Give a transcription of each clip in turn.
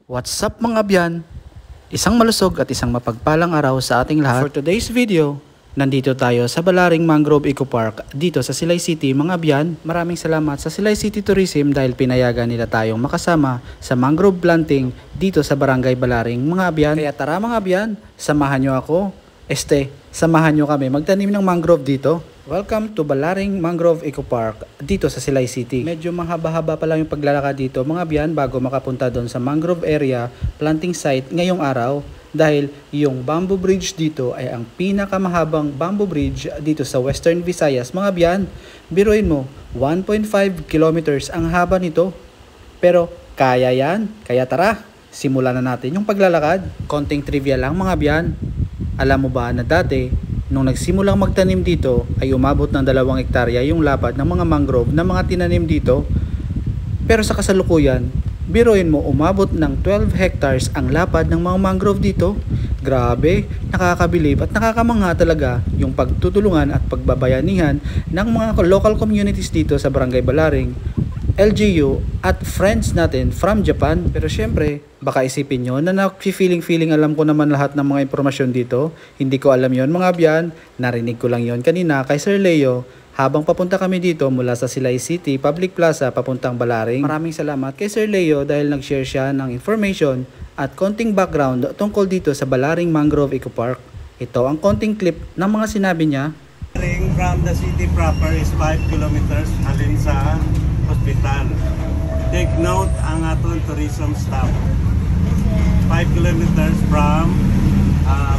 What's up mga byan? Isang malusog at isang mapagpalang araw sa ating lahat. For today's video, nandito tayo sa Balaring Mangrove Eco Park dito sa Silay City mga byan. Maraming salamat sa Silay City Tourism dahil pinayagan nila tayong makasama sa mangrove planting dito sa Barangay Balaring mga byan. Kaya tara mga byan, samahan nyo ako. Samahan nyo kami magtanim ng mangrove dito. Welcome to Balaring Mangrove Eco Park dito sa Silay City. Medyo mahaba-haba pa lang yung paglalakad dito mga byan bago makapunta doon sa mangrove area planting site ngayong araw dahil yung bamboo bridge dito ay ang pinakamahabang bamboo bridge dito sa Western Visayas mga byan. Biruin mo, 1.5 kilometers ang haba nito. Pero kaya yan, kaya tara, simulan na natin yung paglalakad. Konting trivia lang mga byan. Alam mo ba na dati, nung nagsimulang magtanim dito ay umabot ng 2 hektarya yung lapad ng mga mangrove na mga tinanim dito. Pero sa kasalukuyan, biruin mo umabot ng 12 hectares ang lapad ng mga mangrove dito. Grabe, nakakabilib at nakakamangha talaga yung pagtutulungan at pagbabayanihan ng mga local communities dito sa Barangay Balaring, LGU at friends natin from Japan. Pero syempre, baka isipin nyo na feeling alam ko naman lahat ng mga impormasyon dito. Hindi ko alam yon mga byan, narinig ko lang yon kanina kay Sir Leo habang papunta kami dito mula sa Silay City Public Plaza papuntang Balaring. Maraming salamat kay Sir Leo dahil nag-share siya ng information at konting background tungkol dito sa Balaring Mangrove Eco Park. Ito ang konting clip ng mga sinabi niya. From the city proper is 5 kilometers alin sa hospital. Take note ang atong tourism staff. 5 kilometers from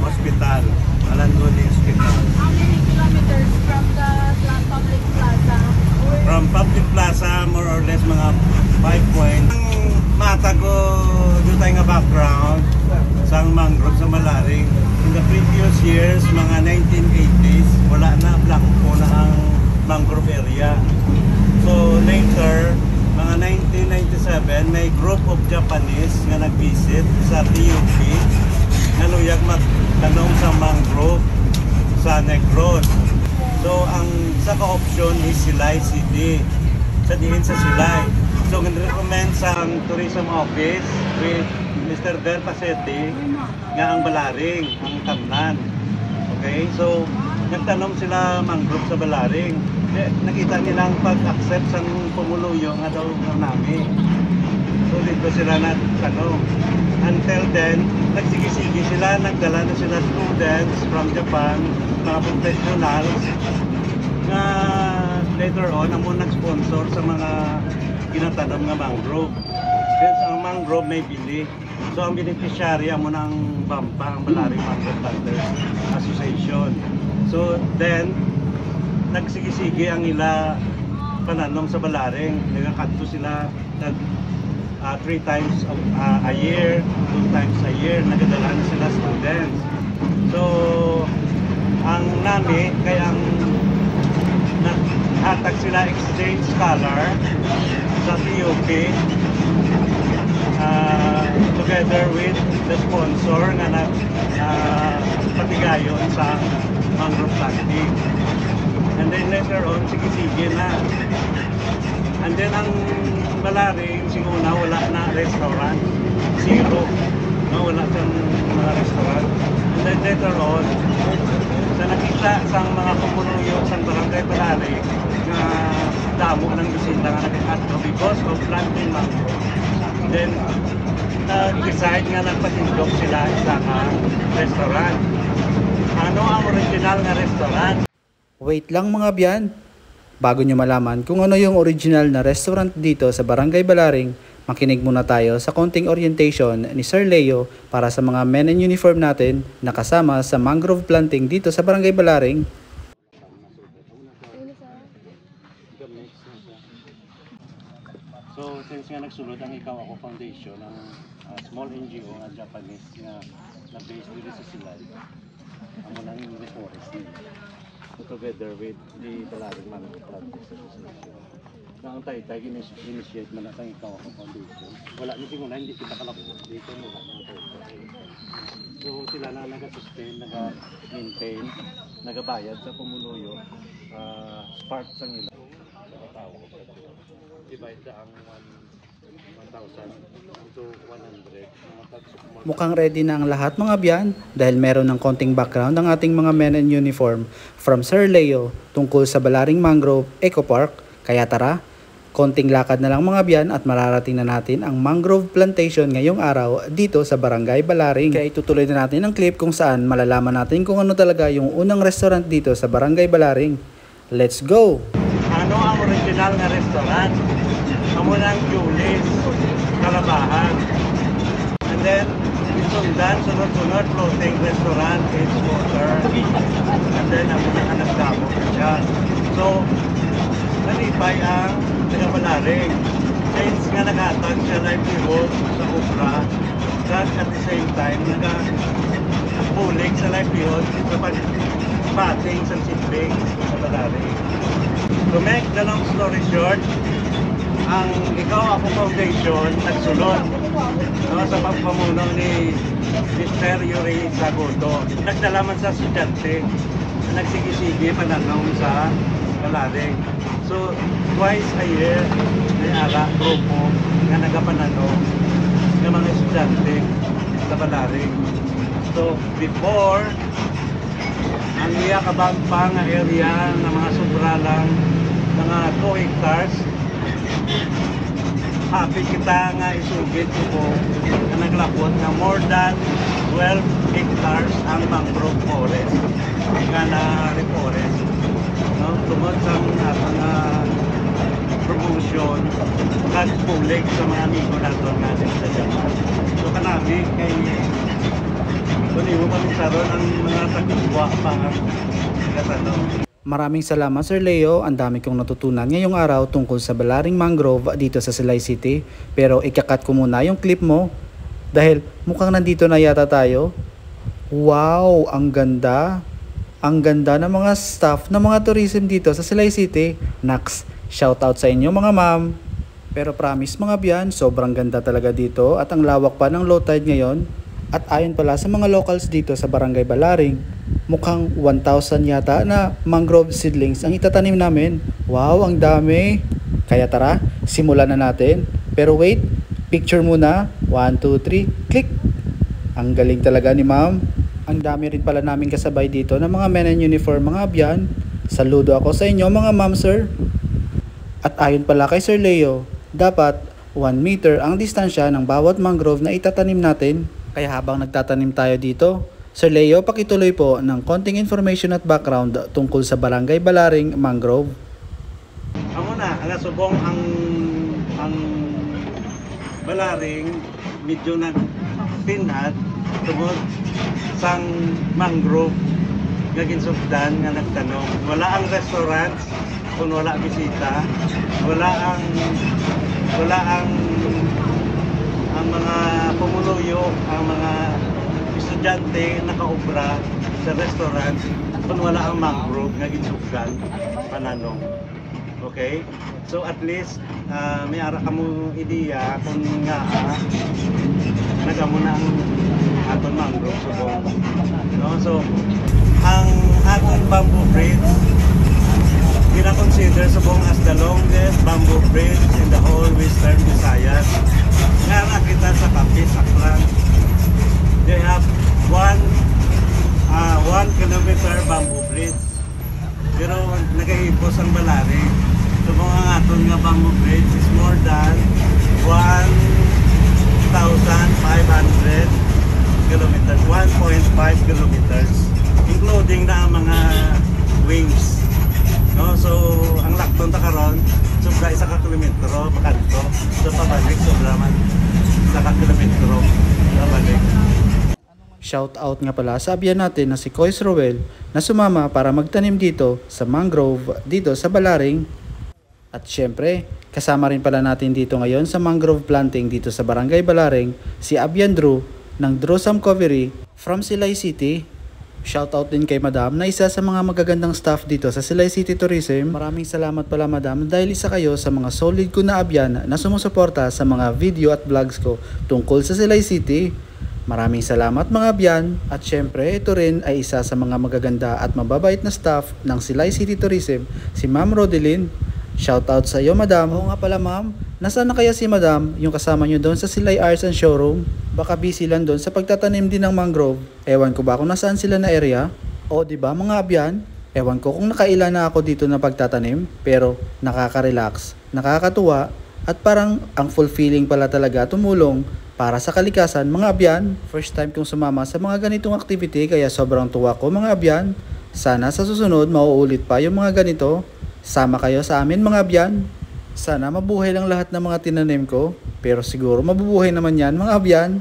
hospital, Alangguni Hospital. How many kilometers from the public plaza? From public plaza, more or less mga 5 points. Ang mata ko, doon tayo nga background sa mangrove sa Balaring. In the previous years, mga 1980s, wala na, blanco na ang mangrove area. So later, mga 1997, may group of Japanese nga nag-visit sa TUP na luyag magtanong sa mangrove sa Negros. So ang sa ka-option is Silay City, sa diin sa Silay. So recommend sa tourism office with Mr. Del Paseti nga ang Balaring, ang Tamnan. Okay, so nagtanong sila mangrove sa Balaring. Nakita nilang pag-accept sa pumuluyo nga daw ng namin. So dito sila nagtanong. Until then, nagsigi-sigi sila, nagdala na sila students from Japan, mga professionals, nga later on, ang muna nag-sponsor sa mga ginatanom nga mangrove. Since ang mangrove may bili. So ang beneficiary mo ng BAMPA, ang Balaring Mangrove Planters Association. So then, nagsigi-sigi ang ila pananong sa Balaring. Nagkakadto sila 3 times a year, 2 times a year. Nagadala na sila students. So, ang nami, kaya ang hatag sila exchange scholar sa TUP together with the sponsor nga patigayon sa mangrove planting. And then later on, sige-sige na. And then ang Balaring, singuna, wala na restaurant. Zero. No, wala siyang mga restaurant. And then later on, sa nakita sa mga pumuluyo sa Barangay Balaring, na damo ng bisita nga nag-ato because of planting mangrove. Then, nag-decide nga nagpatindok sila sa restaurant. Ano ang original na restaurant? Wait lang mga byan. Bago nyo malaman kung ano yung original na restaurant dito sa Barangay Balaring, makinig muna tayo sa konting orientation ni Sir Leo para sa mga men in uniform natin na kasama sa mangrove planting dito sa Barangay Balaring. So, since nga nagsulod ang Ikaw Ako Foundation, ang small NGO nga Japanese nga na-based dito sa Silay, ang walang reforest together with the Balaring Mangrove Planters Association. Na ang tayo initiate man ang Ikaw Ako Foundation. Wala ni tinguna, hindi kita kalapos. Dito mo lang ang tayo. So sila na nag-sustain, nag-maintain, nagabayad sa pumuluyo, spark sa nila. Divide ang 1 to 100. Mukhang ready na ang lahat mga biyan dahil meron ng konting background ang ating mga men in uniform from Sir Leo tungkol sa Balaring Mangrove Eco Park. Kaya tara, konting lakad na lang mga biyan at mararating na natin ang mangrove plantation ngayong araw dito sa Barangay Balaring. Kaya itutuloy na natin ang clip kung saan malalaman natin kung ano talaga yung unang restaurant dito sa Barangay Balaring. Let's go! Ano ang original na restaurant? Amo ng Julis, Kalabahan. And then, isundan, sunod-sunod, floating restaurant, it's water. And then, ang mga nagdamo siya. So, nalipay ang Balaring. Since nga nag-atag siya livelihood sa Ubra, at the same time, nag-bulig sa livelihood sa pag-pating sa shipping sa Balaring. To make the long story short, ang Ikaw Ako Foundation nagsulod sa pagpamuno ni Mr. Yuri Sagoto. Nagdalaman sa estudyante na nagsigi-sige pananaw sa Balaring. So, twice a year may ara grupo nga nagapananaw ng mga estudyante sa Balaring. So, before ang iya kabangpang area ng mga sobra lang mga 2 hectares, happy kita nga isugit ko na naglapot na more than 12 hectares ang mangrove forest nga na reforest. No? Tungod sa mga promotion kag-pulig sa mga amigo nato nga sa Japan. So kanami kay kunin mo kami saron ang mga takikwa pa ang katanong. Maraming salamat Sir Leo, ang dami kong natutunan ngayong araw tungkol sa Balaring Mangrove dito sa Silay City. Pero ikakat ko muna yung clip mo dahil mukhang nandito na yata tayo. Wow, ang ganda! Ang ganda ng mga staff ng mga tourism dito sa Silay City. Naks, shoutout sa inyo mga ma'am. Pero promise mga biyan, sobrang ganda talaga dito at ang lawak pa ng low tide ngayon. At ayon pala sa mga locals dito sa Barangay Balaring, mukhang 1,000 yata na mangrove seedlings ang itatanim namin. Wow, ang dami! Kaya tara, simulan na natin. Pero wait, picture muna. 1, 2, 3, click! Ang galing talaga ni ma'am. Ang dami rin pala namin kasabay dito ng mga men in uniform mga abyan. Saludo ako sa inyo mga ma'am sir. At ayon pala kay Sir Leo, dapat 1 meter ang distansya ng bawat mangrove na itatanim natin. Kaya habang nagtatanim tayo dito, Sir Leo, pakituloy po ng konting information at background tungkol sa Barangay Balaring Mangrove. Amo na, ang subong ang Balaring medyo nagtinad tungod sang mangrove nga ginsugdan nga nagtanong. Wala ang restaurants kung wala bisita, wala ang mga pumuluyo, ang mga estudyante nakaubra sa restaurant kung wala ang mangrove nga ginsugdan pananong. Okay? So at least may ara kamo ideya kung nga nagamo na ang aton mangrove subong. No? So ang aton bamboo bridge gina-consider subong as the longest bamboo bridge in the whole Western Visayas. Nga nakita sa Kapis, Aklan. They have 1 kilometer bamboo bridge. Pero nagahipos ang Balaring. So mga aton nga bamboo bridge is more than 1,500 kilometers, 1.5 kilometers, including na ang mga wings. No, so ang lakton ta karon sobra 1 ka kilometro pakanto. So pabalik sobra man 1 ka kilometro pabalik. Shout out nga pala sa abyan natin na si Kois Roel na sumama para magtanim dito sa mangrove dito sa Balaring. At syempre, kasama rin pala natin dito ngayon sa mangrove planting dito sa Barangay Balaring si Abyan Drew ng Drosam Covery from Silay City. Shoutout din kay Madam na isa sa mga magagandang staff dito sa Silay City Tourism. Maraming salamat pala Madam dahil isa kayo sa mga solid ko na abyan na sumusuporta sa mga video at vlogs ko tungkol sa Silay City. Maraming salamat mga abyan at syempre ito rin ay isa sa mga magaganda at mababait na staff ng Silay City Tourism, si Ma'am Rodeline. Shoutout sa iyo, madam. Oo nga pala, ma'am. Nasaan na kaya si madam, yung kasama nyo doon sa Silay Arts and Showroom? Baka busy lang doon sa pagtatanim din ng mangrove. Ewan ko ba kung nasaan sila na area? O di ba mga abyan? Ewan ko kung nakaila na ako dito na pagtatanim, pero nakaka-relax, nakakatuwa, at parang ang fulfilling pala talaga tumulong para sa kalikasan mga abyan. First time kong sumama sa mga ganitong activity kaya sobrang tuwa ko mga abyan. Sana sa susunod mauulit pa yung mga ganito. Sama kayo sa amin mga abyan. Sana mabuhay lang lahat ng mga tinanim ko, pero siguro mabubuhay naman yan mga abyan.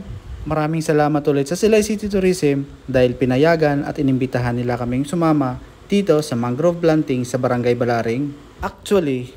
Maraming salamat ulit sa Silay City Tourism dahil pinayagan at inimbitahan nila kaming sumama dito sa mangrove planting sa Barangay Balaring. Actually,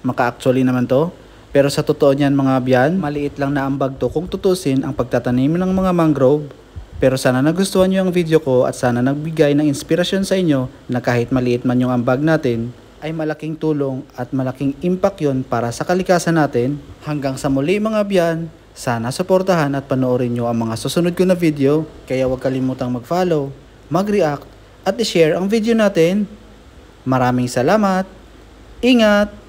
maka-actually naman to. Pero sa totoo niyan mga abyan, maliit lang na ambag to kung tutusin ang pagtatanim ng mga mangrove. Pero sana nagustuhan nyo ang video ko at sana nagbigay ng inspirasyon sa inyo na kahit maliit man yung ambag natin, ay malaking tulong at malaking impact yon para sa kalikasan natin. Hanggang sa muli mga abyan, sana suportahan at panoorin nyo ang mga susunod ko na video. Kaya huwag kalimutang mag-follow, mag-react at i-share ang video natin. Maraming salamat! Ingat!